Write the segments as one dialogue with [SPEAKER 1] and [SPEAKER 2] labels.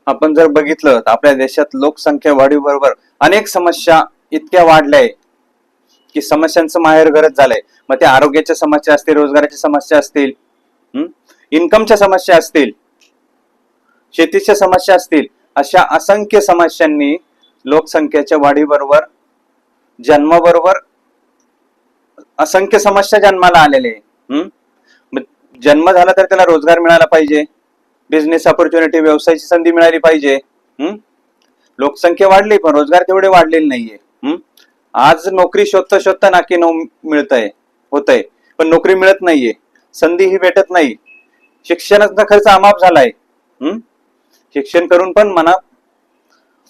[SPEAKER 1] आपण जर बघितलं तर आपल्या देशात लोकसंख्या वाढीबरोबर अनेक समस्या इतक्या वाढल्या की समस्यांचं माहेरघरच झालंय. मग ते आरोग्याच्या समस्या असतील, रोजगाराच्या समस्या असतील, इन्कमच्या समस्या असतील, शेतीच्या समस्या असतील, अशा असंख्य समस्यांनी लोकसंख्येच्या वाढीबरोबर जन्माबरोबर असंख्य समस्या जन्माला आलेले. जन्म झाला तर त्याला रोजगार मिळाला पाहिजे, बिझनेस ऑपॉर्च्युनिटी, व्यवसायाची संधी मिळाली पाहिजे. लोकसंख्या वाढली पण रोजगार तेवढे वाढलेले नाहीये. आज नोकरी शोधता शोधता नाकी मिळतंय होतंय, पण नोकरी मिळत नाहीये, संधी ही भेटत नाही. शिक्षणाचा खर्च अमाप झालाय. शिक्षण करून पण मना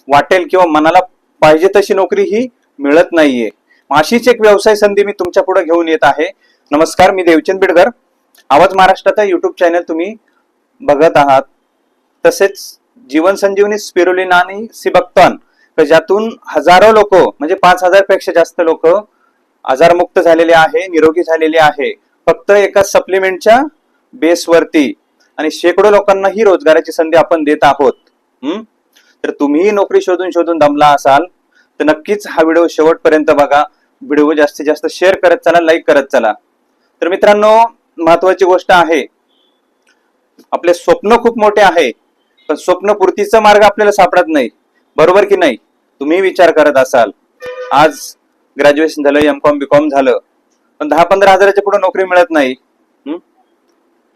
[SPEAKER 1] वाटेल किंवा मनाला पाहिजे तशी नोकरी ही मिळत नाहीये. अशीच एक व्यवसाय संधी मी तुमच्या पुढे घेऊन येत आहे. नमस्कार, मी देवचंद बिडकर. आवाज महाराष्ट्राचा युट्यूब चॅनल तुम्ही बघत आहात. तसेच जीवन संजीवनी स्पिरुलिना आणि सिबक्तान, ज्यातून हजारो लोक म्हणजे 5,000 पेक्षा जास्त लोक आजारमुक्त झालेले आहे, निरोगी झालेले आहे, फक्त एका सप्लिमेंटच्या बेसवरती. आणि शेकडो लोकांना ही रोजगाराची संधी आपण देत आहोत. तर तुम्ही नोकरी शोधून शोधून दमला असाल तर नक्कीच हा व्हिडिओ शेवटपर्यंत बघा. व्हिडिओ जास्तीत जास्त शेअर करत चला, लाईक करत चला. तर मित्रांनो, महत्वाची गोष्ट आहे, आपले स्वप्न खूप मोठे आहे पण स्वप्नपूर्तीचा मार्ग आपल्याला सापडत नाही. बरोबर की नाही? तुम्ही विचार करत असाल, आज ग्रॅज्युएशन झालं, एमकॉम बीकॉम झालं, पण 10-15 हजाराच्या पुढे नोकरी मिळत नाही.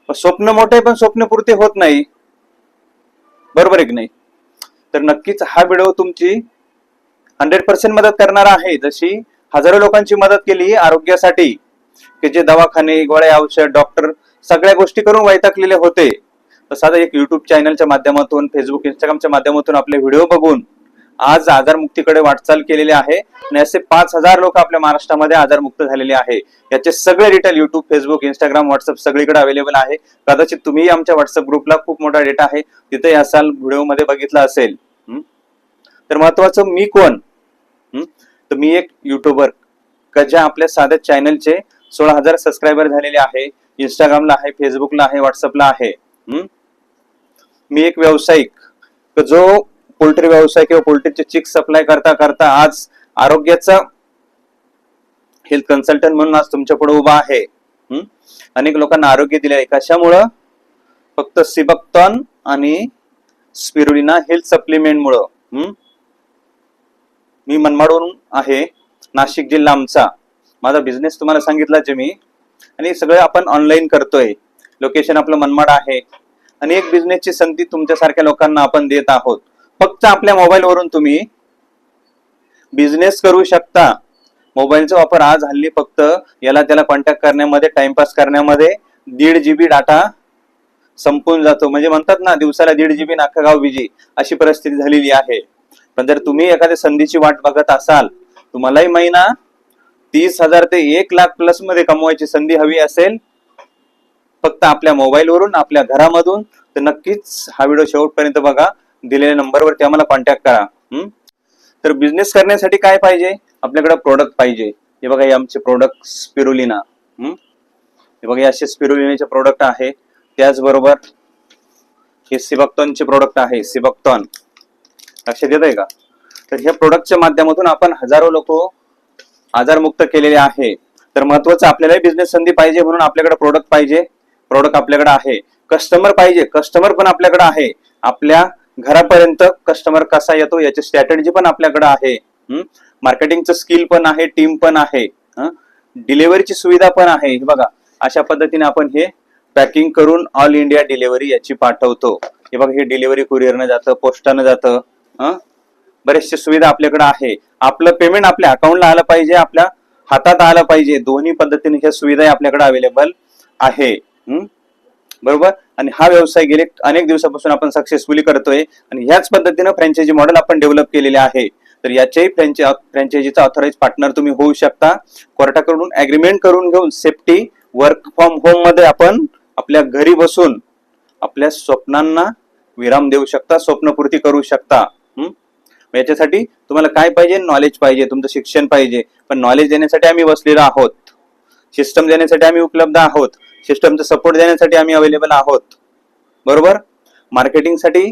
[SPEAKER 1] स्वप्न मोठे पण स्वप्नपूर्ती होत नाही. बरोबर आहे की नाही? तर नक्कीच हा व्हिडिओ तुमची 100% मदत करणार आहे. जशी हजारो लोकांची मदत केली आरोग्यासाठी, की जे दवाखाने, गोळ्या, औषध, डॉक्टर सगळ्या गोष्टी करून वैतागलेले होते, तसं आता एक युट्यूब चॅनलच्या माध्यमातून, फेसबुक, इंस्टाग्रामच्या माध्यमातून आपले व्हिडिओ बघून आज आजारमुक्तीकडे वाटचाल केलेली आहे. आणि असे 5,000 लोक आपल्या महाराष्ट्रामध्ये आजारमुक्त झालेले आहे. याचे सगळे detail YouTube, Facebook, Instagram, WhatsApp सगळीकडे अवेलेबल आहे. कदाचित तुम्ही आमच्या व्हॉट्सअप ग्रुपला खूप मोठा डेटा आहे, तिथे असाल, व्हिडिओमध्ये बघितला असेल. तर महत्वाचं मी कोण? तर मी एक युट्यूबर, ज्या आपल्या साध्या चॅनलचे 16,000 सबस्क्रायबर झालेले आहे. इंस्टाग्रामला आहे, फेसबुकला आहे, व्हॉट्सअपला आहे. मी एक व्यावसायिक, जो पोल्ट्री व्यवसाय किंवा पोल्ट्रीचे चिक्स सप्लाय करता करता आज आरोग्याचा हेल्थ कन्सल्टंट म्हणून आज तुमच्या पुढे उभा आहे. अनेक लोकांना आरोग्य दिले आहे. कशामुळं? फक्त सिबक्तान आणि स्पिरुलिना हेल्थ सप्लिमेंट मुळे. मी मनमाडवरून आहे, नाशिक जिल्हा आमचा. माझा बिझनेस तुम्हाला सांगितला जे मी, आणि सगळं आपण ऑनलाईन करतोय. लोकेशन आपलं मनमाड आहे. आणि एक बिझनेसची संधी तुमच्यासारख्या लोकांना आपण देत आहोत. फक्त आपल्या मोबाईल वरून तुम्ही बिझनेस करू शकता. मोबाईलचा वापर आज हल्ली फक्त याला त्याला कॉन्टॅक्ट करण्यामध्ये, टाइमपास करण्यामध्ये 1.5 GB डाटा संपून जातो. म्हणजे म्हणतात ना, दिवसाला 1.5 GB अख्खा गाव बिजी, अशी परिस्थिती झालेली आहे. पण जर तुम्ही एखाद्या संधीची वाट बघत असाल, तुम्हालाही महिना 30,000 ते 1,00,000 प्लस मध्ये कमवायची संधी हवी असेल, फक्त आपल्या मोबाईल वरून, आपल्या घरामधून, तर नक्कीच हा व्हिडिओ शेवटपर्यंत बघा. दिलेल्या नंबरवरती आम्हाला कॉन्टॅक्ट करा. तर बिझनेस करण्यासाठी काय पाहिजे? आपल्याकडे प्रोडक्ट पाहिजे. हे बघा, हे आमचे प्रोडक्ट स्पिरुलिना. हे बघा, असे स्पिरुलिनाचे प्रोडक्ट आहे. त्याचबरोबर हे सिबक्तानचे प्रोडक्ट आहे, सिबक्तान. लक्षात येत आहे का? तर ह्या प्रोडक्टच्या माध्यमातून आपण हजारो लोक आजारमुक्त केलेले आहे. तर महत्वाचं, आपल्यालाही बिझनेस संधी पाहिजे म्हणून आपल्याकडे प्रोडक्ट पाहिजे. प्रोडक्ट आपल्याकडे आहे. कस्टमर पाहिजे, कस्टमर पण आपल्याकडे आहे. आपल्या घरापर्यंत कस्टमर कसा येतो याची स्ट्रॅटेजी पण आपल्याकडे आहे. मार्केटिंगचं स्किल पण आहे, टीम पण आहे, डिलिव्हरीची सुविधा पण आहे. हे बघा, अशा पद्धतीने आपण हे पॅकिंग करून ऑल इंडिया डिलिव्हरी याची पाठवतो. हे बघा, हे डिलिव्हरी कुरिअरनं जातं, पोस्टानं जातं. बरेचशे सुविधा आपल्याकडे आहे. आपलं पेमेंट आपल्या अकाउंटला आलं पाहिजे, आपल्या हातात आलं पाहिजे. दोन्ही पद्धतीने ह्या सुविधा आपल्याकडे अवेलेबल आहे. बरोबर. आणि हा व्यवसाय गेले अनेक दिवसापासून आपण सक्सेसफुली करतोय. आणि ह्याच पद्धतीनं फ्रँचायझी मॉडेल आपण डेव्हलप केलेले आहे. तर याच्याही फ्रँचायझीचा ऑथराइज पार्टनर तुम्ही होऊ शकता. कोर्टाकडून अग्रीमेंट करून घेऊन सेफ्टी वर्क फ्रॉम होम मध्ये आपण आपल्या घरी बसून आपल्या स्वप्नांना विराम देऊ शकता, स्वप्नपूर्ती करू शकता. याच्यासाठी तुम्हाला काय पाहिजे? नॉलेज पाहिजे, तुमचं शिक्षण पाहिजे. पण नॉलेज देण्यासाठी आम्ही बसलेलो आहोत, सिस्टम देण्यासाठी आम्ही उपलब्ध आहोत, सिस्टमचा सपोर्ट देण्यासाठी आम्ही अवेलेबल आहोत. बरोबर. मार्केटिंगसाठी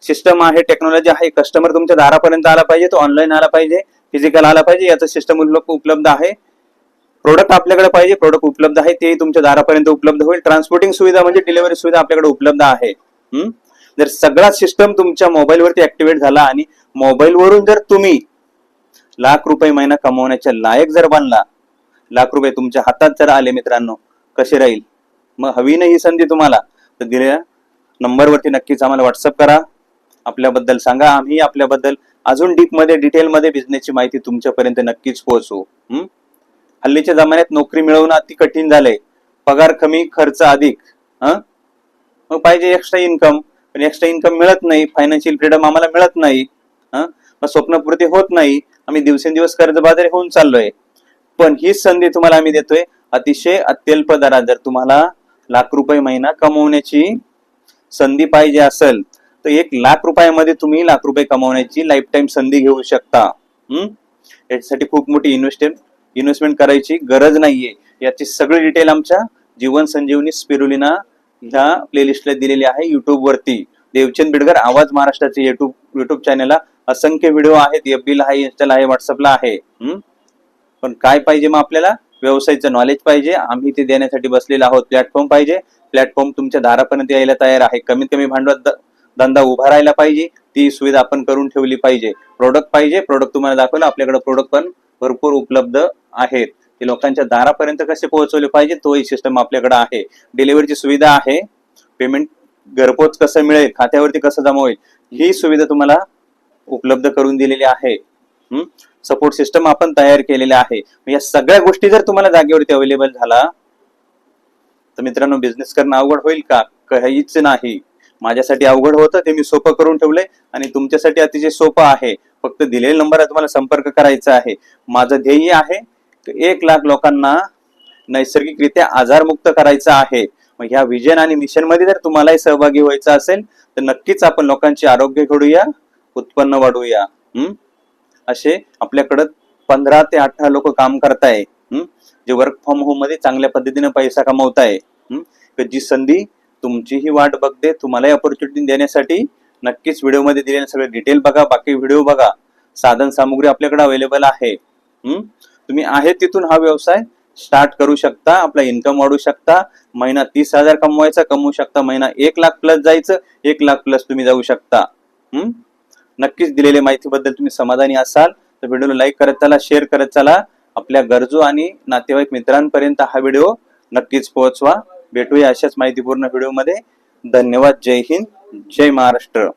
[SPEAKER 1] सिस्टम आहे, टेक्नॉलॉजी आहे. कस्टमर तुमच्या दारापर्यंत आला पाहिजे, तो ऑनलाईन आला पाहिजे, फिजिकल आला पाहिजे, याचं सिस्टम उपलब्ध आहे. प्रोडक्ट आपल्याकडे पाहिजे, प्रोडक्ट उपलब्ध आहे, ते तुमच्या दारापर्यंत उपलब्ध होईल. ट्रान्सपोर्टिंग सुविधा म्हणजे डिलिव्हरी सुविधा आपल्याकडे उपलब्ध आहे. जर सगळा सिस्टम तुमच्या मोबाईलवरती ऍक्टिव्हेट झाला आणि मोबाईलवरून जर तुम्ही लाख रुपये महिना कमवण्याच्या लायक जर बनला, लाख रुपये तुमच्या हातात जर आले मित्रांनो, कसे राहील मग? हवी नाही ही संधी तुम्हाला तर दिलेल्या नंबरवरती नक्कीच आम्हाला व्हॉट्सअप करा, आपल्याबद्दल सांगा. आम्ही आपल्याबद्दल अजून डिटेलमध्ये बिझनेसची माहिती तुमच्यापर्यंत नक्कीच पोहोचवू. हल्लीच्या जमान्यात नोकरी मिळवणं अति कठीण झालंय. पगार कमी, खर्च अधिक. मग पाहिजे एक्स्ट्रा इन्कम, पण एक्स्ट्रा इन्कम मिळत नाही. फायनान्शियल फ्रीडम आम्हाला मिळत नाही. मग स्वप्नपूर्ती होत नाही. आम्ही दिवसेंदिवस कर्जबाजारी होऊन चाललोय. पण हीच संधी तुम्हाला आम्ही देतोय अतिशय अत्यल्प दरात. जर तुम्हाला लाख रुपये महिना कमवण्याची संधी पाहिजे असेल तर 1 लाख रुपयामध्ये तुम्ही लाख रुपये कमवण्याची लाईफ टाईम संधी घेऊ शकता. याच्यासाठी खूप मोठी इन्व्हेस्टमेंट करायची गरज नाहीये. याची सगळी डिटेल आमच्या जीवन संजीवनी स्पिरुलिना ह्या प्लेलिस्टला दिलेली आहे युट्यूब वरती. देवचंद बिडकर आवाज महाराष्ट्राचे युट्यूब चॅनलला असंख्य व्हिडिओ आहेत. FB ला आहे, इंस्टाला आहे, व्हॉट्सअपला आहे. पण काय पाहिजे मग आपल्याला? व्यवसायाचं नॉलेज पाहिजे. आम्ही ते देण्यासाठी बसलेलो आहोत. प्लॅटफॉर्म पाहिजे. प्लॅटफॉर्म तुमच्या दारापर्यंत यायला तयार आहे. कमीत कमी भांडवल धंदा उभा राहायला पाहिजे, ती सुविधा आपण करून ठेवली पाहिजे. प्रोडक्ट पाहिजे, प्रोडक्ट तुम्हाला दाखवलं. आपल्याकडे प्रोडक्ट पण भरपूर उपलब्ध आहेत. ते लोकांच्या दारापर्यंत कसे पोहोचवले पाहिजे तोही सिस्टम आपल्याकडे आहे. डिलिव्हरीची सुविधा आहे. पेमेंट घरपोच कसं मिळेल, खात्यावरती कसं जमा होईल, ही सुविधा तुम्हाला उपलब्ध करून दिलेली आहे. सपोर्ट सिस्टम आपण तयार केलेले आहे. या सगळ्या गोष्टी जर तुम्हाला जागेवरती अवेलेबल झाला तर मित्रांनो बिझनेस करणं अवघड होईल का? काहीच नाही. माझ्यासाठी अवघड होतं, ते मी सोपं करून ठेवलंय आणि तुमच्यासाठी अतिशय सोपं आहे. फक्त दिलेल्या नंबरवर तुम्हाला संपर्क करायचा आहे. माझं ध्येय आहे 1 लाख लोकांना नैसर्गिकरित्या आजारमुक्त करायचं आहे. मग ह्या विजन आणि मिशन मध्ये जर तुम्हालाही सहभागी व्हायचं असेल तर नक्कीच आपण लोकांचे आरोग्य घडूया, उत्पन्न वाढवूया. असे आपल्याकडं 15 ते 18 लोक काम करताय, जे वर्क फ्रॉम होम मध्ये चांगल्या पद्धतीने पैसा कमवताय. जी संधी तुमचीही वाट बघते, तुम्हालाही ऑपॉर्च्युनिटी देण्यासाठी नक्कीच व्हिडिओमध्ये दिलेले सगळे डिटेल बघा, बाकी व्हिडिओ बघा. साधन सामुग्री आपल्याकडे अवेलेबल आहे. तुम्ही आहे तिथून हा व्यवसाय स्टार्ट करू शकता. आपला इन्कम वाढवू शकता. महिना 30,000 कमवू शकता. महिना 1 लाख प्लस जायचं, 1 लाख प्लस तुम्ही जाऊ शकता. नक्कीच दिलेल्या माहितीबद्दल तुम्ही समाधानी असाल तर व्हिडिओला लाईक करत चला, शेअर करत चला. आपल्या गरजू आणि नातेवाईक मित्रांपर्यंत हा व्हिडिओ नक्कीच पोहोचवा. भेटूया अशाच माहितीपूर्ण व्हिडिओमध्ये. धन्यवाद. जय हिंद, जय महाराष्ट्र.